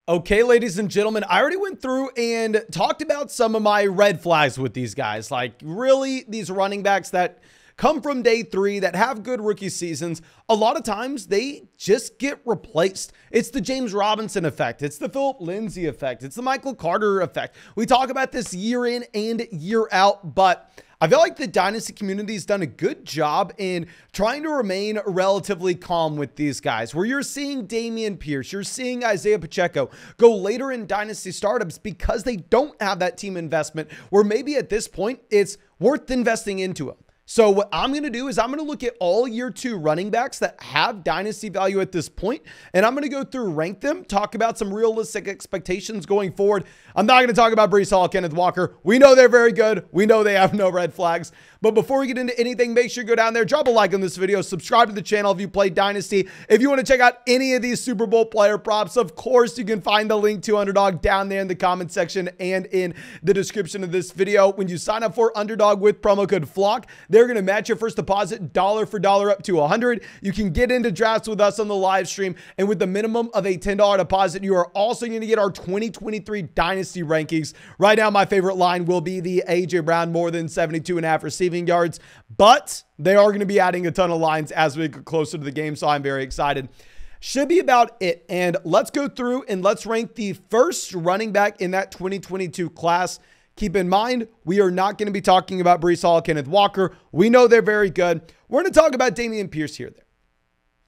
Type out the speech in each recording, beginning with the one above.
Okay, ladies and gentlemen, I already went through and talked about some of my red flags with these guys. Like, really, these running backs that come from day three that have good rookie seasons, a lot of times they just get replaced. It's the James Robinson effect. It's the Philip Lindsay effect. It's the Michael Carter effect. We talk about this year in and year out, but I feel like the Dynasty community has done a good job in trying to remain relatively calm with these guys, where you're seeing Damien Pierce, you're seeing Isaiah Pacheco go later in Dynasty startups because they don't have that team investment, where maybe at this point it's worth investing into them. So what I'm going to do is I'm going to look at all year two running backs that have dynasty value at this point, and I'm going to go through, rank them, talk about some realistic expectations going forward. I'm not going to talk about Brees Hall, Kenneth Walker. We know they're very good. We know they have no red flags. But before we get into anything, make sure you go down there, drop a like on this video, subscribe to the channel if you play Dynasty. If you want to check out any of these Super Bowl player props, of course, you can find the link to Underdog down there in the comment section and in the description of this video. When you sign up for Underdog with promo code FLOCK, they're going to match your first deposit dollar for dollar up to $100. You can get into drafts with us on the live stream, and with the minimum of a $10 deposit, you are also going to get our 2023 Dynasty rankings. Right now, my favorite line will be the AJ Brown more than 72.5 receiving yards, but they are going to be adding a ton of lines as we get closer to the game, so I'm very excited. Should be about it, and let's go through and let's rank the first running back in that 2022 class. Keep in mind, we are not going to be talking about Brees Hall, Kenneth Walker. We know they're very good. We're going to talk about Damien Pierce here.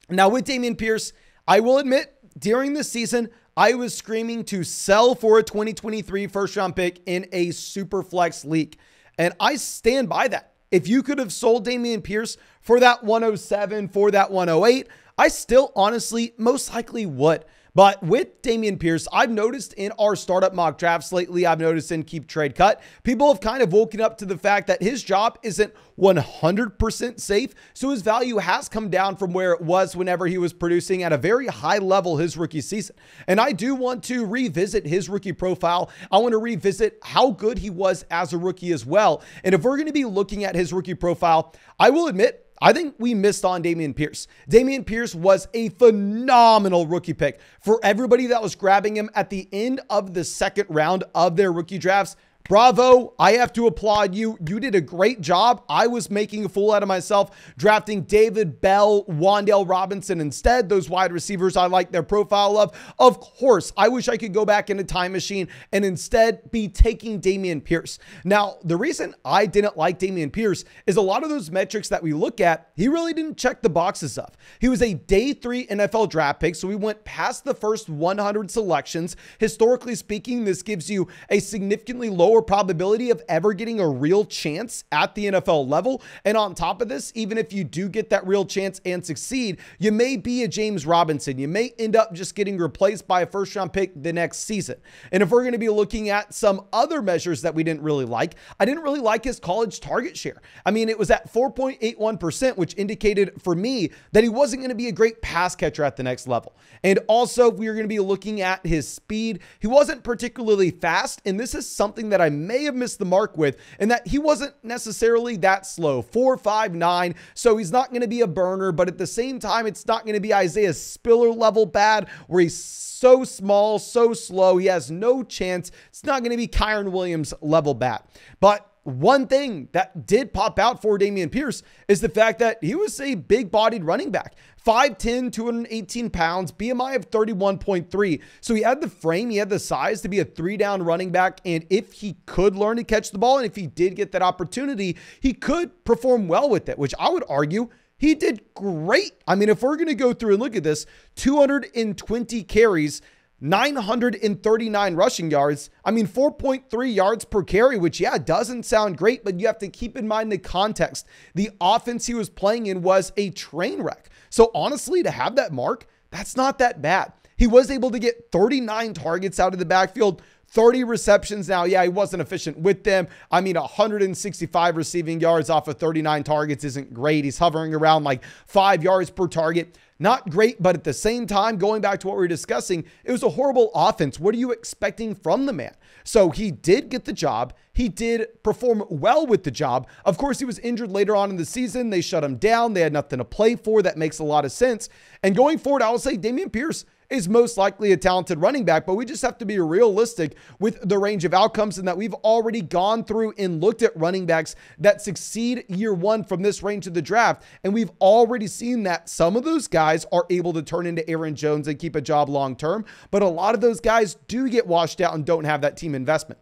Now, with Damien Pierce, I will admit, during the season, I was screaming to sell for a 2023 first-round pick in a super flex league, and I stand by that. If you could have sold Damien Pierce for that 107, for that 108, I still honestly most likely would. But with Damien Pierce, I've noticed in our startup mock drafts lately, I've noticed in Keep Trade Cut, people have kind of woken up to the fact that his job isn't 100% safe. So his value has come down from where it was whenever he was producing at a very high level his rookie season. And I do want to revisit his rookie profile. I want to revisit how good he was as a rookie as well. And if we're going to be looking at his rookie profile, I will admit, I think we missed on Damien Pierce. Damien Pierce was a phenomenal rookie pick. For everybody that was grabbing him at the end of the second round of their rookie drafts, bravo. I have to applaud you. You did a great job. I was making a fool out of myself drafting David Bell, Wan'Dale Robinson instead. Those wide receivers I like their profile of. Of course, I wish I could go back in a time machine and instead be taking Damien Pierce. Now, the reason I didn't like Damien Pierce is a lot of those metrics that we look at, he really didn't check the boxes of. He was a day 3 NFL draft pick, so we went past the first 100 selections. Historically speaking, this gives you a significantly lower probability of ever getting a real chance at the NFL level. And on top of this, even if you do get that real chance and succeed, you may be a James Robinson. You may end up just getting replaced by a first round pick the next season. And if we're going to be looking at some other measures that we didn't really like, I didn't really like his college target share. I mean, it was at 4.81%, which indicated for me that he wasn't going to be a great pass catcher at the next level. And also, if we were going to be looking at his speed, he wasn't particularly fast. And this is something that I may have missed the mark with, and that he wasn't necessarily that slow, 4.59. So he's not going to be a burner, but at the same time, it's not going to be Isaiah Spiller level bad, where he's so small, so slow. He has no chance. It's not going to be Kyron Williams level bad. But one thing that did pop out for Damien Pierce is the fact that he was a big-bodied running back. 5'10", 218 pounds, BMI of 31.3. So he had the frame, he had the size to be a 3-down running back. And if he could learn to catch the ball, and if he did get that opportunity, he could perform well with it, which I would argue he did great. I mean, if we're going to go through and look at this, 220 carries, 939 rushing yards. I mean, 4.3 yards per carry, which, yeah, doesn't sound great, but you have to keep in mind the context. The offense he was playing in was a train wreck. So honestly, to have that mark, that's not that bad. He was able to get 39 targets out of the backfield, 30 receptions. Now, yeah, he wasn't efficient with them. I mean, 165 receiving yards off of 39 targets isn't great. He's hovering around like 5 yards per target. Not great, but at the same time, going back to what we were discussing, it was a horrible offense. What are you expecting from the man? So he did get the job. He did perform well with the job. Of course, he was injured later on in the season. They shut him down. They had nothing to play for. That makes a lot of sense. And going forward, I will say Damien Pierce is most likely a talented running back, but we just have to be realistic with the range of outcomes and that we've already gone through and looked at running backs that succeed year one from this range of the draft. And we've already seen that some of those guys are able to turn into Aaron Jones and keep a job long-term, but a lot of those guys do get washed out and don't have that team investment.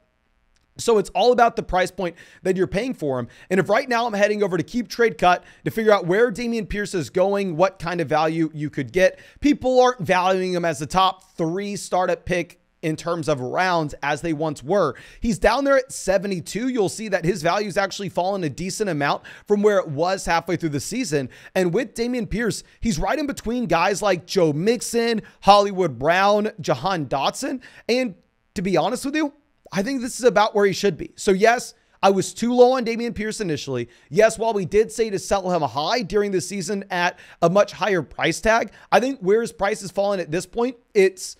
So it's all about the price point that you're paying for him. And if right now I'm heading over to Keep Trade Cut to figure out where Damien Pierce is going, what kind of value you could get, people aren't valuing him as the top 3 startup pick in terms of rounds as they once were. He's down there at 72. You'll see that his value's actually fallen a decent amount from where it was halfway through the season. And with Damien Pierce, he's right in between guys like Joe Mixon, Hollywood Brown, Jahan Dotson. And to be honest with you, I think this is about where he should be. So yes, I was too low on Damien Pierce initially. Yes, while we did say to sell him high during the season at a much higher price tag, I think where his price has fallen at this point, it's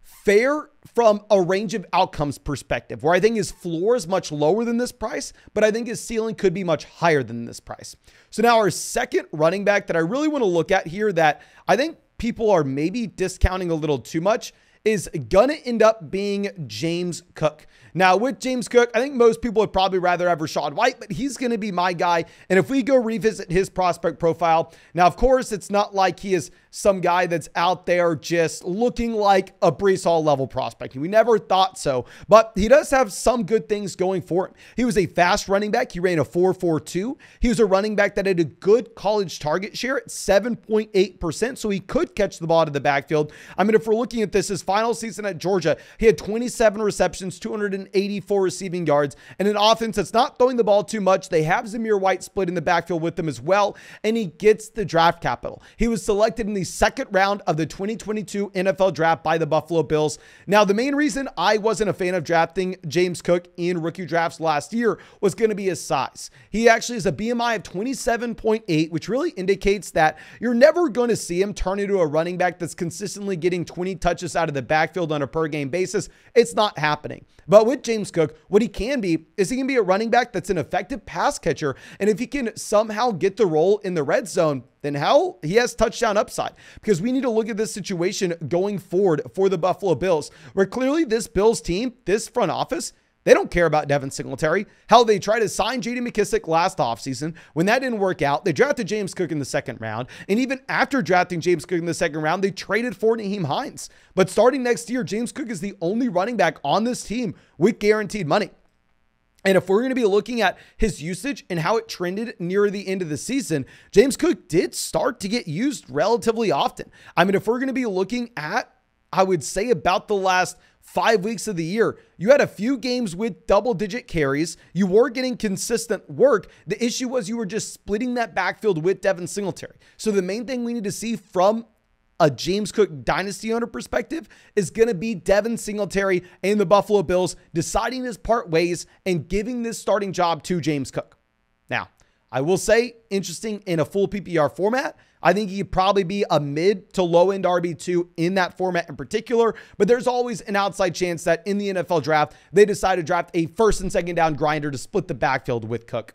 fair from a range of outcomes perspective, where I think his floor is much lower than this price, but I think his ceiling could be much higher than this price. So now our second running back that I really want to look at here that I think people are maybe discounting a little too much is going to end up being James Cook. Now, with James Cook, I think most people would probably rather have Rashad White, but he's going to be my guy. And if we go revisit his prospect profile, now, of course, it's not like he is some guy that's out there just looking like a Brees Hall level prospect. We never thought so, but he does have some good things going for him. He was a fast running back. He ran a 4.42. He was a running back that had a good college target share at 7.8%, so he could catch the ball out of the backfield. I mean, if we're looking at this, his final season at Georgia, he had 27 receptions, 284 receiving yards, and an offense that's not throwing the ball too much. They have Zamir White split in the backfield with them as well, and he gets the draft capital. He was selected in the second round of the 2022 NFL draft by the Buffalo Bills. Now, the main reason I wasn't a fan of drafting James Cook in rookie drafts last year was going to be his size. He actually has a BMI of 27.8, which really indicates that you're never going to see him turn into a running back that's consistently getting 20 touches out of the backfield on a per game basis. It's not happening. But with James Cook, what he can be is he can be a running back that's an effective pass catcher. And if he can somehow get the role in the red zone, then hell, he has touchdown upside, because we need to look at this situation going forward for the Buffalo Bills, where clearly this Bills team, this front office, they don't care about Devin Singletary. Hell, they tried to sign J.D. McKissic last offseason. When that didn't work out, they drafted James Cook in the second round. And even after drafting James Cook in the second round, they traded for Nyheim Hines. But starting next year, James Cook is the only running back on this team with guaranteed money. And if we're going to be looking at his usage and how it trended near the end of the season, James Cook did start to get used relatively often. I mean, if we're going to be looking at, I would say about the last 5 weeks of the year, you had a few games with double-digit carries. You were getting consistent work. The issue was you were just splitting that backfield with Devin Singletary. So the main thing we need to see from a James Cook dynasty owner perspective is going to be Devin Singletary and the Buffalo Bills deciding to part ways and giving this starting job to James Cook. Now, I will say, interesting in a full PPR format, I think he could probably be a mid to low end RB2 in that format in particular, but there's always an outside chance that in the NFL draft, they decide to draft a first and second down grinder to split the backfield with Cook.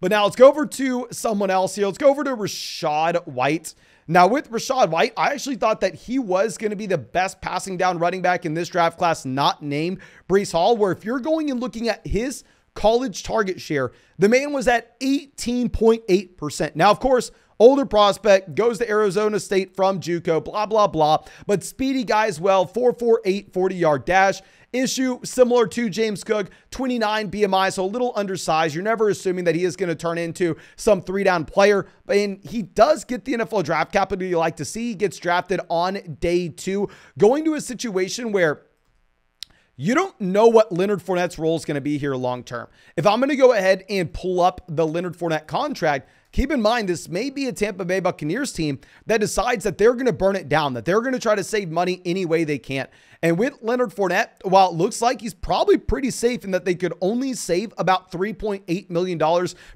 But now let's go over to someone else here. Let's go over to Rashad White. Now, with Rashad White, I actually thought that he was going to be the best passing down running back in this draft class, not named Brees Hall, where if you're going and looking at his college target share, the man was at 18.8%. Now, of course, older prospect, goes to Arizona State from JUCO, blah, blah, blah. But speedy guy as well, 4.48 40-yard dash. Issue similar to James Cook, 29 BMI, so a little undersized. You're never assuming that he is going to turn into some three-down player, and he does get the NFL draft capital you like to see. He gets drafted on day 2, going to a situation where you don't know what Leonard Fournette's role is going to be here long-term. If I'm going to go ahead and pull up the Leonard Fournette contract, keep in mind, this may be a Tampa Bay Buccaneers team that decides that they're going to burn it down, that they're going to try to save money any way they can. And with Leonard Fournette, while it looks like he's probably pretty safe in that they could only save about $3.8 million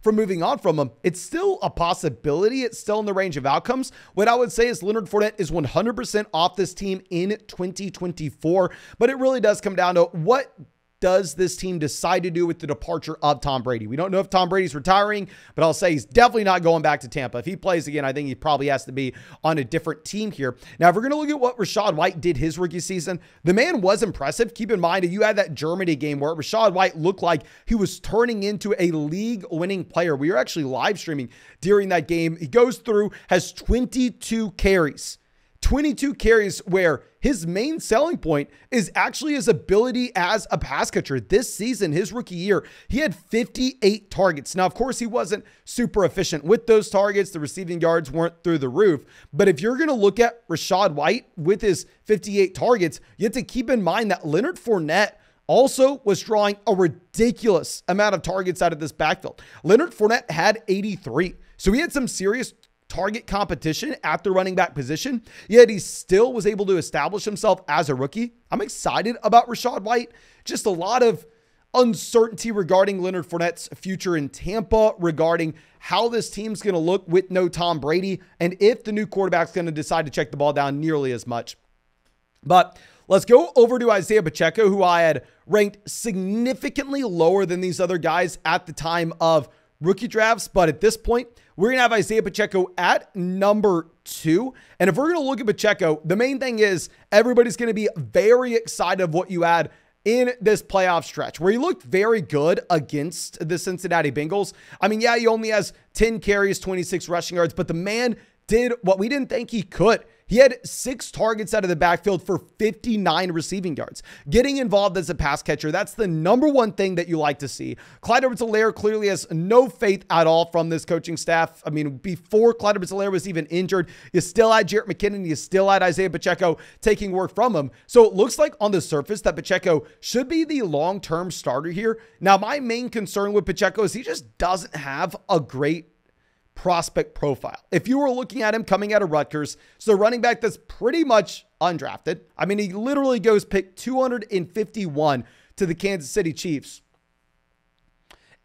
from moving on from him, it's still a possibility. It's still in the range of outcomes. What I would say is Leonard Fournette is 100% off this team in 2024, but it really does come down to what does this team decide to do with the departure of Tom Brady? We don't know if Tom Brady's retiring, but I'll say he's definitely not going back to Tampa. If he plays again, I think he probably has to be on a different team here. Now, if we're going to look at what Rashad White did his rookie season, the man was impressive. Keep in mind that you had that Germany game where Rashad White looked like he was turning into a league-winning player. We were actually live streaming during that game. He goes through, has 22 carries. 22 carries where his main selling point is actually his ability as a pass catcher. This season, his rookie year, he had 58 targets. Now, of course, he wasn't super efficient with those targets. The receiving yards weren't through the roof. But if you're going to look at Rashad White with his 58 targets, you have to keep in mind that Leonard Fournette also was drawing a ridiculous amount of targets out of this backfield. Leonard Fournette had 83. So he had some serious target competition at the running back position, yet he still was able to establish himself as a rookie. I'm excited about Rashad White. Just a lot of uncertainty regarding Leonard Fournette's future in Tampa, regarding how this team's going to look with no Tom Brady, and if the new quarterback's going to decide to check the ball down nearly as much. But let's go over to Isaiah Pacheco, who I had ranked significantly lower than these other guys at the time of rookie drafts. But at this point, we're going to have Isaiah Pacheco at number 2. And if we're going to look at Pacheco, the main thing is everybody's going to be very excited of what you had in this playoff stretch where he looked very good against the Cincinnati Bengals. I mean, yeah, he only has 10 carries, 26 rushing yards, but the man did what we didn't think he could. He had 6 targets out of the backfield for 59 receiving yards. Getting involved as a pass catcher, that's the number one thing that you like to see. Clyde Edwards-Helaire clearly has no faith at all from this coaching staff. I mean, before Clyde Edwards-Helaire was even injured, you still had Jerick McKinnon, you still had Isaiah Pacheco taking work from him. So it looks like on the surface that Pacheco should be the long-term starter here. Now, my main concern with Pacheco is he just doesn't have a great prospect profile. If you were looking at him coming out of Rutgers, so running back that's pretty much undrafted. I mean, he literally goes pick 251 to the Kansas City Chiefs.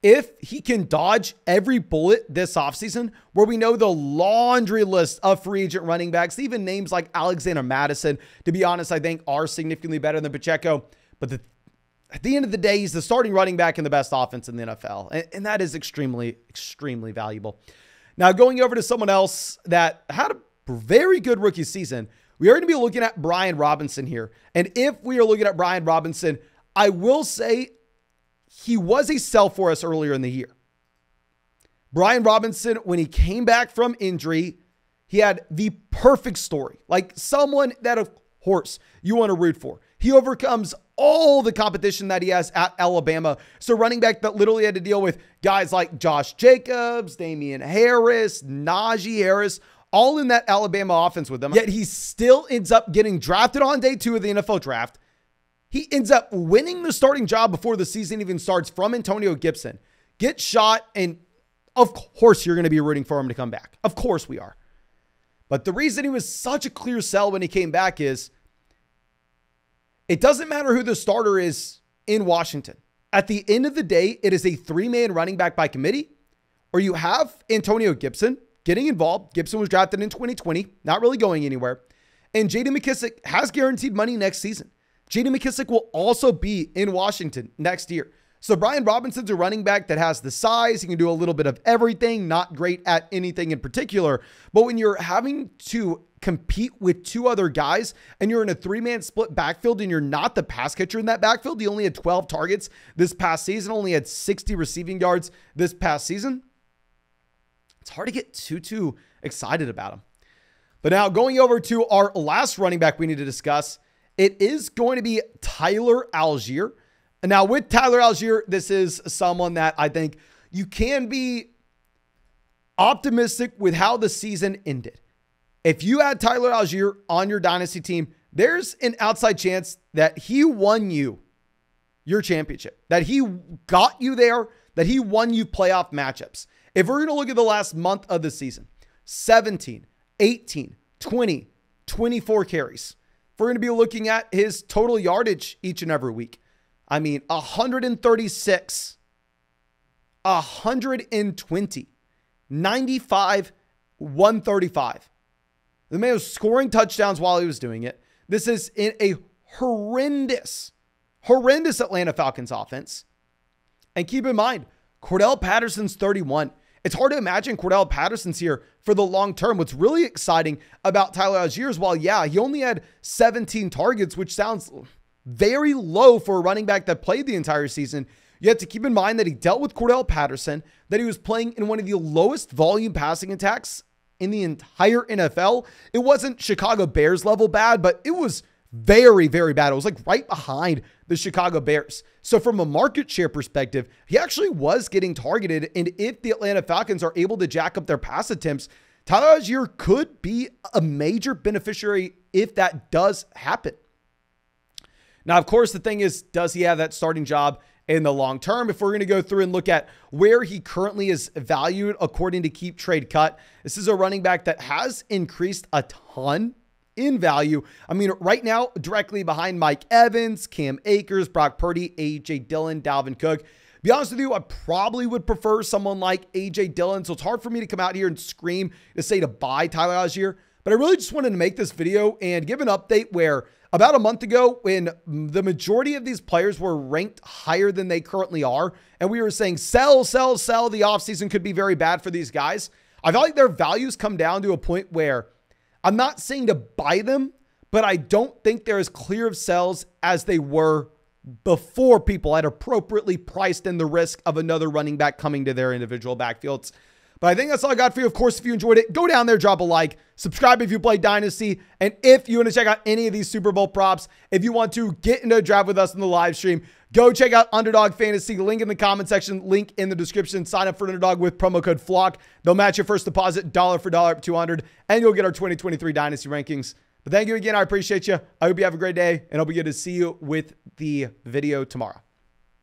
If he can dodge every bullet this offseason, where we know the laundry list of free agent running backs, even names like Alexander Madison, to be honest, I think are significantly better than Pacheco. But at the end of the day, he's the starting running back in the best offense in the NFL. And that is extremely, extremely valuable. Now, going over to someone else that had a very good rookie season, we are going to be looking at Brian Robinson here. And if we are looking at Brian Robinson, I will say he was a sell for us earlier in the year. Brian Robinson, when he came back from injury, he had the perfect story. Like someone that, of course, you want to root for. He overcomes all the competition that he has at Alabama. So running back that literally had to deal with guys like Josh Jacobs, Damien Harris, Najee Harris, all in that Alabama offense with them. Yet he still ends up getting drafted on day 2 of the NFL draft. He ends up winning the starting job before the season even starts from Antonio Gibson. Gets shot, and of course you're going to be rooting for him to come back. Of course we are. But the reason he was such a clear sell when he came back is it doesn't matter who the starter is in Washington. At the end of the day, it is a 3-man running back by committee, or you have Antonio Gibson getting involved. Gibson was drafted in 2020, not really going anywhere. And J.D. McKissic has guaranteed money next season. J.D. McKissic will also be in Washington next year. So Brian Robinson's a running back that has the size. He can do a little bit of everything, not great at anything in particular. But when you're having to compete with 2 other guys and you're in a 3-man split backfield and you're not the pass catcher in that backfield, he only had 12 targets this past season, only had 60 receiving yards this past season. It's hard to get too excited about him. But now going over to our last running back we need to discuss, it is going to be Tyler Algier. And now with Tyler Algier, this is someone that I think you can be optimistic with how the season ended. If you had Tyler Algier on your Dynasty team, there's an outside chance that he won you your championship, that he got you there, that he won you playoff matchups. If we're going to look at the last month of the season, 17, 18, 20, 24 carries. If we're going to be looking at his total yardage each and every week, I mean, 136, 120, 95, 135. The man was scoring touchdowns while he was doing it. This is in a horrendous horrendous Atlanta Falcons offense. And keep in mind, Cordell Patterson's 31. It's hard to imagine Cordell Patterson's here for the long term. What's really exciting about Tyler Algier is, while, yeah, he only had 17 targets, which sounds very low for a running back that played the entire season, you have to keep in mind that he dealt with Cordell Patterson, that he was playing in one of the lowest volume passing attacks in the entire NFL. It wasn't Chicago Bears level bad, but it was very, very bad. It was like right behind the Chicago Bears. So from a market share perspective, he actually was getting targeted. And if the Atlanta Falcons are able to jack up their pass attempts, Tyler Algier could be a major beneficiary if that does happen. Now, of course, the thing is, does he have that starting job in the long term? If we're going to go through and look at where he currently is valued according to Keep Trade Cut, this is a running back that has increased a ton in value. I mean, right now, directly behind Mike Evans, Cam Akers, Brock Purdy, A.J. Dillon, Dalvin Cook. Be honest with you, I probably would prefer someone like A.J. Dillon, so it's hard for me to come out here and scream to say to buy Tyler Algier, but I really just wanted to make this video and give an update where about a month ago, when the majority of these players were ranked higher than they currently are, and we were saying sell, sell, sell, the offseason could be very bad for these guys, I feel like their values come down to a point where I'm not saying to buy them, but I don't think they're as clear of sells as they were before people had appropriately priced in the risk of another running back coming to their individual backfields. But I think that's all I got for you. Of course, if you enjoyed it, go down there, drop a like, subscribe if you play Dynasty. And if you want to check out any of these Super Bowl props, if you want to get into a draft with us in the live stream, go check out Underdog Fantasy. Link in the comment section, link in the description. Sign up for Underdog with promo code FLOCK. They'll match your first deposit dollar for dollar up to $200, and you'll get our 2023 Dynasty rankings. But thank you again. I appreciate you. I hope you have a great day, and I'll be good to see you with the video tomorrow.